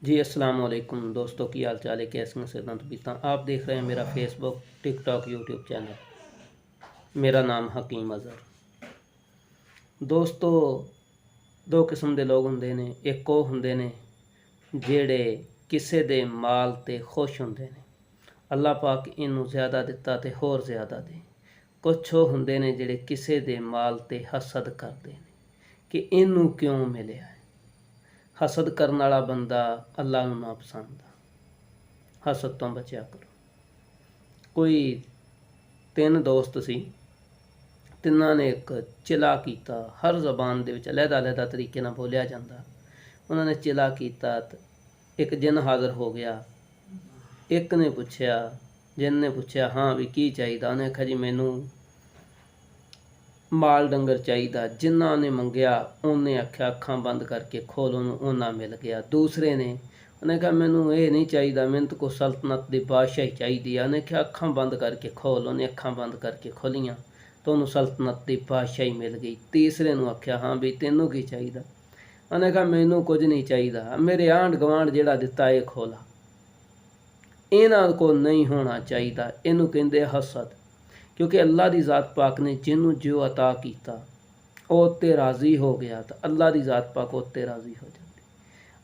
जी अस्सलाम वालेकुम दोस्तों, की हाल चाल है, कैसे हैं सेहत तबीयत। आप देख रहे हैं मेरा फेसबुक टिकटॉक यूट्यूब चैनल। मेरा नाम हकीम अज़हर। दोस्तों, दो किस्म के लोग होंगे ने। एक वो होंगे ने जेड़े किसी दे माल ते खुश होंगे ने, अल्लाह पाक इनू ज़्यादा दिता तो होर ज़्यादा दे। कुछ वो होंगे ने जेड़े किसी दे माल ते हसद करते हैं कि इनू क्यों मिले है। हसद करने वाला बंदा अल्लाह नू ना पसंद। हसद तो बचा करो। कोई तीन दोस्त सी, तिन्ना ने एक चिला किया। हर जबान दे विच अलहदा तरीके नाल बोलिया जाता। उन्होंने चिला किया, एक जिन हाज़र हो गया। एक ने पूछया, जिन ने पूछया हाँ भी की चाहिए। उन्हें आखिया जी मैनू माल डंगर चाहिए। जिन्ना ने मंगया उन्हें आख्या अखां बंद करके खोल, उन्ना मिल गया। दूसरे ने उन्हें कहा मैनू ये नहीं चाहिए, मैंने तो को सल्तनत की बादशाही चाहिए। उन्हें क्या अखां बंद करके खोल, उन्हें अखां बंद करके खोलियाँ तो उन्होंने सल्तनत की बादशाही मिल गई। तीसरे ने आख्या हाँ भी तेनों की चाहिए। उन्हें कहा मैनू कुछ नहीं चाहिए, मेरे आंढ गवांढ जिहड़ा दिता ये खोला। इन्हां को नहीं होना चाहिए। इनू कहते हसद। क्योंकि अल्लाह की ज़ात पाक ने जिन्हों जो अता किया वो उत्ते राज़ी हो गया, तो अल्लाह की ज़ात पाक उत्ते राज़ी हो जाती।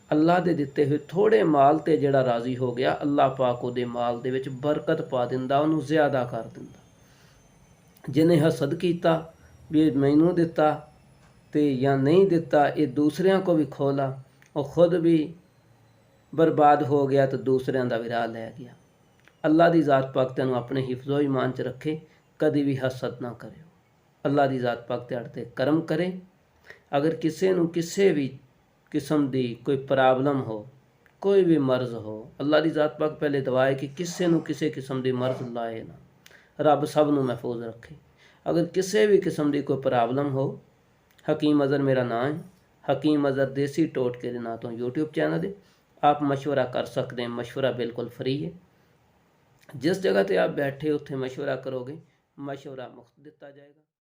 अल्लाह के दिते हुए थोड़े माल ते जिहड़ा राज़ी हो गया, अल्लाह पाक उहदे माल दे विच बरकत पा दिंदा, उहनूं ज़्यादा कर दिंदा। जिन्हें हसद किया भी मैनू दिता ते या नहीं दिता, ये दूसरियां को भी खोला, और खुद भी बर्बाद हो गया तो दूसरियां दा भी राह लै गया। अल्लाह की ज़ात पाक तैनूं अपने हिफ्ज़ो ईमान च रखे, कभी भी हसद ना करियो। अल्लाह की ज़ात पाक तुहाडे ते करम करे। अगर किसी नूं किसी भी किस्म की कोई प्रॉब्लम हो, कोई भी मर्ज़ हो, अल्लाह की ज़ात पाक पहले दुआ है कि किसी नूं किसी किस्म की मर्ज़ लाए ना, रब सब नूं महफूज रखे। अगर किसी भी किस्म की कोई प्रॉब्लम हो, हकीम अज़हर मेरा नाम है। हकीम अज़हर देसी टोटके के नाम तो यूट्यूब चैनल है। आप मशवरा कर सकते हैं, मशवरा बिल्कुल फ्री है। जिस जगह पर आप बैठे उत्थे मशवरा करोगे, मशवरा मुफ्त दिता जाएगा।